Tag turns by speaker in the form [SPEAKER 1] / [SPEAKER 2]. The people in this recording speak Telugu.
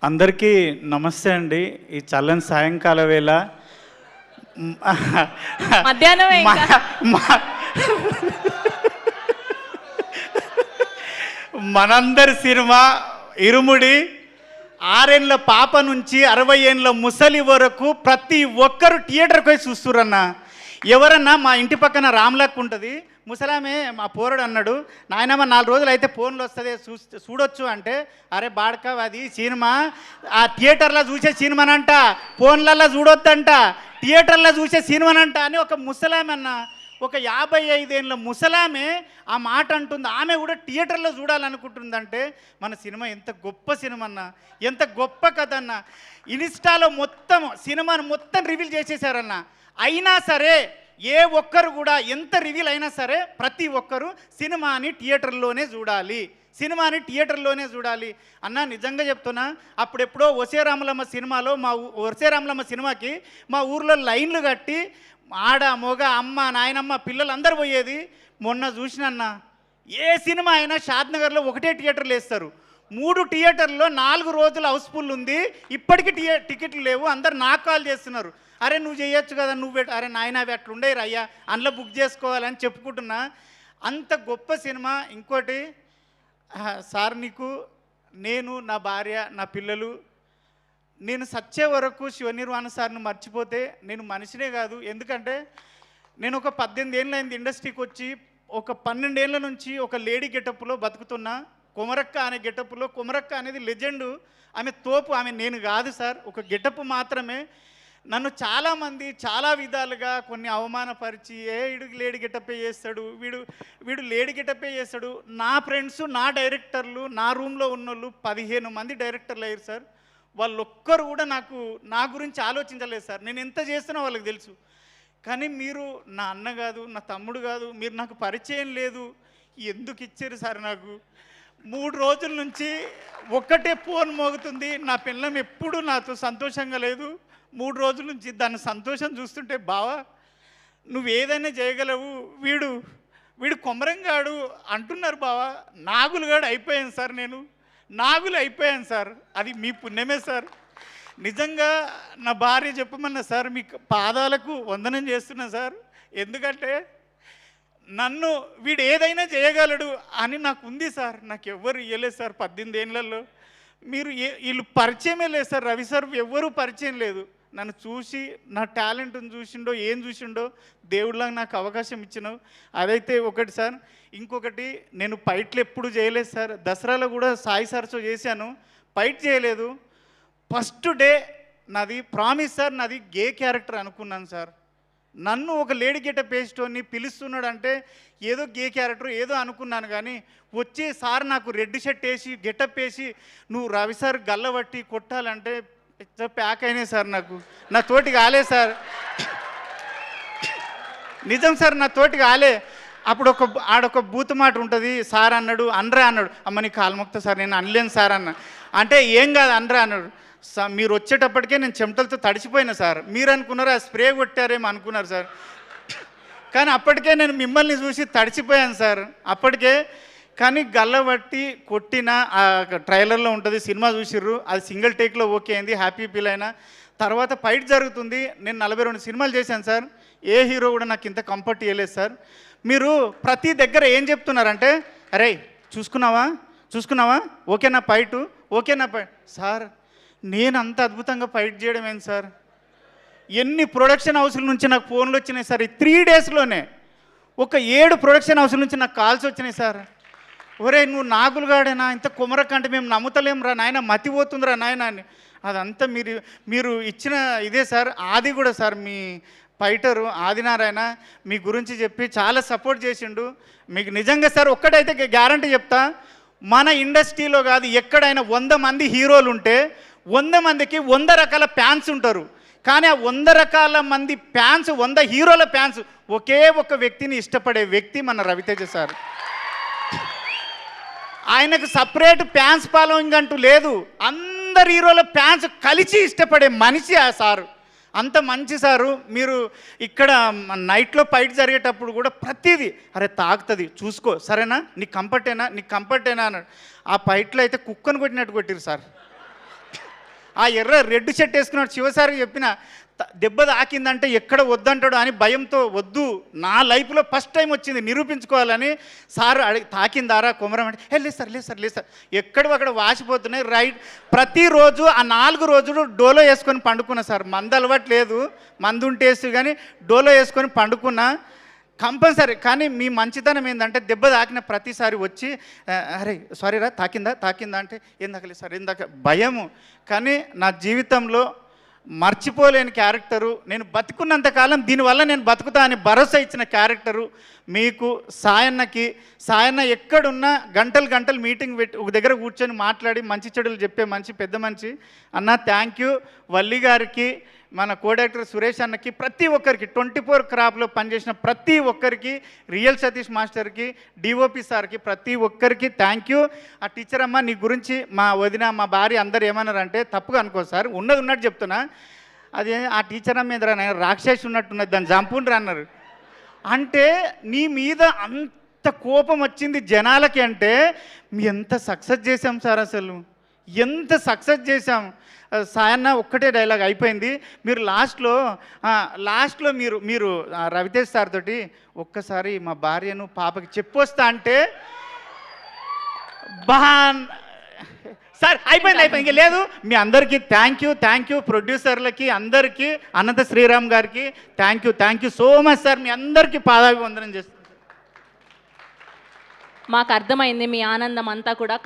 [SPEAKER 1] అందరికీ నమస్తే అండి. ఈ చల్లని సాయంకాల వేళ
[SPEAKER 2] మధ్యాహ్నం
[SPEAKER 1] మనందరి సినిమా ఇరుముడి 6 ఏళ్ళ పాప నుంచి 60 ఏళ్ళ ముసలి వరకు ప్రతి ఒక్కరు థియేటర్కి పోయి చూస్తురన్న. ఎవరన్నా మా ఇంటి పక్కన రామ్లక్ ఉంటుంది, ముసలామే మా పోరడు అన్నాడు, నాయనమ్మ 4 రోజులు అయితే ఫోన్లు వస్తుంది చూడొచ్చు అంటే, అరే బాడక అది సినిమా ఆ థియేటర్లో చూసే సినిమానంట, ఫోన్లలో చూడొద్దంట, థియేటర్లో చూసే సినిమానంట అని ఒక ముసలామె అన్న, ఒక 55 ఏళ్ళ ముసలామే ఆ మాట అంటుంది. ఆమె కూడా థియేటర్లో చూడాలనుకుంటుందంటే మన సినిమా ఎంత గొప్ప సినిమా అన్న, ఎంత గొప్ప కథ అన్న. ఇన్స్టాలో మొత్తం సినిమాను మొత్తం రివీల్ చేసేసారన్న. అయినా సరే ఏ ఒక్కరు కూడా ఎంత రివీల్ అయినా సరే ప్రతి ఒక్కరు సినిమాని థియేటర్లోనే చూడాలి, సినిమాని థియేటర్లోనే చూడాలి అన్న. నిజంగా చెప్తున్నా, అప్పుడెప్పుడో ఒసే రామలమ్మ సినిమాలో ఒసే రామలమ్మ సినిమాకి మా ఊర్లో లైన్లు కట్టి ఆడ మొగ అమ్మ నాయనమ్మ పిల్లలు అందరు పోయేది. మొన్న చూసినన్న ఏ సినిమా అయినా షాద్నగర్లో ఒకటే థియేటర్లు వేస్తారు, 3 థియేటర్లో 4 రోజులు హౌస్ఫుల్ ఉంది. ఇప్పటికీ టికెట్లు లేవు. అందరు నాకు కాల్ చేస్తున్నారు, అరే నువ్వు చేయొచ్చు కదా, నువ్వు అరే నాయన అవి అట్లుండే రయ్యా అందులో బుక్ చేసుకోవాలని చెప్పుకుంటున్నా. అంత గొప్ప సినిమా. ఇంకోటి సార్, నీకు నేను నా భార్య నా పిల్లలు నేను సచ్చే వరకు శివనిర్వాణ సార్ను మర్చిపోతే నేను మనిషినే కాదు. ఎందుకంటే నేను ఒక 18 ఏళ్ళ అయింది ఇండస్ట్రీకి వచ్చి, ఒక 12 ఏళ్ళ నుంచి ఒక లేడీ గెటప్లో బతుకుతున్నా. కొమరక్క అనే గెటప్లో, కొమరక్క అనేది లెజెండు, ఆమె తోపు, ఆమె నేను కాదు సార్, ఒక గెటప్ మాత్రమే. నన్ను చాలామంది చాలా విధాలుగా కొన్ని అవమానపరిచి, వీడు లేడీ గెటప్పే చేస్తాడు, వీడు లేడీ గెటప్పే చేస్తాడు. నా ఫ్రెండ్స్ నా డైరెక్టర్లు నా రూమ్లో ఉన్నోళ్ళు 15 మంది డైరెక్టర్లు అయ్యారు సార్. వాళ్ళు ఒక్కరు కూడా నా గురించి ఆలోచించలేదు సార్. నేను ఎంత చేస్తున్నా వాళ్ళకి తెలుసు. కానీ మీరు నా అన్న కాదు, నా తమ్ముడు కాదు, మీరు నాకు పరిచయం లేదు, ఎందుకు ఇచ్చారు సార్? నాకు 3 రోజుల నుంచి ఒక్కటే ఫోన్ మోగుతుంది. నా పిల్లం ఎప్పుడూ నాతో సంతోషంగా లేదు. 3 రోజుల నుంచి దాని సంతోషం చూస్తుంటే, బావా నువ్వు ఏదైనా చేయగలవు, వీడు కొమరంగాడు అంటున్నారు బావా. నాగులుగాడు అయిపోయాను సార్, నేను నాగులు అయిపోయాను సార్. అది మీ పుణ్యమే సార్. నిజంగా నా భార్య చెప్పమన్నా సార్, మీ పాదాలకు వందనం చేస్తున్నా సార్. ఎందుకంటే నన్ను వీడు ఏదైనా చేయగలడు అని నాకు ఉంది సార్. నాకు ఎవ్వరు ఇవ్వలేదు సార్ 18 ఏళ్ళల్లో. వీళ్ళు పరిచయమే లేదు సార్. రవి సార్ ఎవ్వరూ పరిచయం లేదు. నన్ను చూసి నా టాలెంట్ని చూసిండో ఏం చూసిండో దేవుడిలాగా నాకు అవకాశం ఇచ్చినావు. అదైతే ఒకటి సార్. ఇంకొకటి, నేను ఫైట్లు ఎప్పుడు చేయలేదు సార్. దసరాలో కూడా సాయి సార్తో చేశాను, ఫైట్ చేయలేదు. ఫస్ట్ డే నాది ప్రామిస్ సార్, నాది గే క్యారెక్టర్ అనుకున్నాను సార్. నన్ను ఒక లేడీ గెటప్ వేసేటోని పిలుస్తున్నాడంటే ఏదో గే క్యారెక్టర్ ఏదో అనుకున్నాను. కానీ వచ్చి సార్ నాకు రెడ్ షర్ట్ వేసి గెటప్ వేసి నువ్వు రవి సార్ గల్లబట్టి కొట్టాలంటే ప్యాక్ అయినాయి సార్. నా తోటి కాలే సార్, నిజం సార్, నా తోటి కాలే. అప్పుడు ఆడొక బూత్ మాట ఉంటుంది, సార్ అన్నాడు, అనరా అన్నాడు. అమ్మ నీ కాలుమొక్త సార్, నేను అనలేను సార్ అన్న. అంటే ఏం కాదు అనరా అన్నాడు. మీరు వచ్చేటప్పటికే నేను చెమటలతో తడిచిపోయినా సార్. మీరు అనుకున్నారు ఆ స్ప్రే కొట్టారేమో అనుకున్నారు సార్. కానీ అప్పటికే నేను మిమ్మల్ని చూసి తడిచిపోయాను సార్ అప్పటికే. కానీ గల్లబట్టి కొట్టిన ఆ ట్రైలర్లో ఉంటుంది, సినిమా చూసిర్రు, అది సింగిల్ టేక్లో ఓకే అయింది, హ్యాపీ ఫీల్ అయినా. తర్వాత ఫైట్ జరుగుతుంది. నేను 42 సినిమాలు చేశాను సార్. ఏ హీరో కూడా నాకు ఇంత కంఫర్ట్ ఇవ్వలేదు సార్. మీరు ప్రతి దగ్గర ఏం చెప్తున్నారంటే, అరే చూసుకున్నావా ఓకేనా ఫైటు, ఓకేనా ఫైట్ సార్. నేను అంత అద్భుతంగా ఫైట్ చేయడం ఏంటి సార్? ఎన్ని ప్రొడక్షన్ హౌస్ల నుంచి నాకు ఫోన్లు వచ్చినాయి సార్. ఈ 3 డేస్లోనే ఒక 7 ప్రొడక్షన్ హౌస్ల నుంచి నాకు కాల్స్ వచ్చినాయి సార్. ఒరే నువ్వు నాగులుగాడేనా, ఇంత కుమరకంటే మేము నమ్ముతలేం రా నాయన, మతి పోతుందిరా నాయన అని. అదంతా మీరు ఇచ్చిన ఇదే సార్. ఆది కూడా సార్, మీ ఫైటరు ఆదినారాయణ మీ గురించి చెప్పి చాలా సపోర్ట్ చేసిండు. మీకు నిజంగా సార్ ఒక్కటైతే గ్యారంటీ చెప్తా, మన ఇండస్ట్రీలో కాదు ఎక్కడైనా 100 మంది హీరోలు ఉంటే 100 మందికి 100 రకాల ఫ్యాన్స్ ఉంటారు. కానీ ఆ 100 రకాల మంది ఫ్యాన్స్, 100 హీరోల ఫ్యాన్స్ ఒకే ఒక వ్యక్తిని ఇష్టపడే వ్యక్తి మన రవితేజ సార్. ఆయనకు సపరేట్ ఫ్యాన్స్ ఫాలోయింగ్ అంటూ లేదు. అందరు హీరోల ఫ్యాన్స్ కలిసి ఇష్టపడే మనిషి ఆ సారు. అంత మంచి సారు. మీరు ఇక్కడ నైట్లో ఫైట్ జరిగేటప్పుడు కూడా ప్రతిదీ అరే తాగుతుంది చూసుకో, సరేనా, నీకు కంఫర్టేనా అన్నాడు. ఆ ఫైట్లో అయితే కుక్కను కొట్టినట్టు కొట్టిరు సార్. ఆ రెడ్ షర్ట్ వేసుకున్నాడు శివసారికి చెప్పిన దెబ్బ తాకిందంటే ఎక్కడ వద్దంటాడు అని భయంతో వద్దు, నా లైఫ్లో ఫస్ట్ టైం వచ్చింది నిరూపించుకోవాలని సార్ తాకిందారా కొమరం అంటే లేదు సార్ లేదు సార్ లేదు సార్, ఎక్కడ అక్కడ వాసిపోతున్నాయి రైట్. ప్రతిరోజు ఆ 4 రోజులు డోలో వేసుకొని పండుకున్నా సార్. మందు అలవాటు లేదు, మందు ఉంటేసి కానీ డోలో వేసుకొని పండుకున్నా కంపల్సరీ. కానీ మీ మంచితనం ఏంటంటే దెబ్బ తాకిన ప్రతిసారి వచ్చి అరే సారీ రా తాకిందా అంటే ఏం తాకలేదు సార్, ఏం భయము. కానీ నా జీవితంలో మర్చిపోలేని క్యారెక్టరు, నేను బతుకున్నంతకాలం దీనివల్ల నేను బతుకుతా అని భరోసా ఇచ్చిన క్యారెక్టరు మీకు సాయన్న ఎక్కడున్నా గంటలు మీటింగ్ పెట్టి ఒక దగ్గర కూర్చొని మాట్లాడి మంచి చెడులు చెప్పే పెద్ద మనిషి అన్న. Thank you. వల్లి గారికి, మన కోడైరెక్టర్ సురేష్ అన్నకి, ప్రతి ఒక్కరికి 24 క్రాప్లో పనిచేసిన ప్రతి ఒక్కరికి, రియల్ సతీష్ మాస్టర్కి, డిఓపి సార్కి, ప్రతి ఒక్కరికి థ్యాంక్ యూ. ఆ టీచర్ అమ్మ నీ గురించి మా వదిన మా భార్య అందరు ఏమన్నారంటే తప్పుగా అనుకో సార్, ఉన్నట్టు చెప్తున్నా, అదే ఆ టీచర్ అమ్మ మీద రాక్షసి ఉన్నట్టున్నది దాన్ని చంపుండ్రు అన్నారు. అంటే నీ మీద అంత కోపం వచ్చింది జనాలకి అంటే మీ ఎంత సక్సెస్ చేశాం సార్, అసలు ఎంత సక్సెస్ చేశాం. సాయన్న ఒక్కటే డైలాగ్ అయిపోయింది. మీరు లాస్ట్లో మీరు రవితేజ్ సార్ తోటి ఒక్కసారి మా భార్యను పాపకి చెప్పొస్తా అంటే సార్ అయిపోయింది ఇంక లేదు. మీ అందరికీ థ్యాంక్ యూ. ప్రొడ్యూసర్లకి అందరికీ, అనంత శ్రీరామ్ గారికి thank you so much sir. మీ అందరికీ పాదాభివందనం చేస్తాను.
[SPEAKER 2] మాకు అర్థమైంది మీ ఆనందం అంతా కూడా.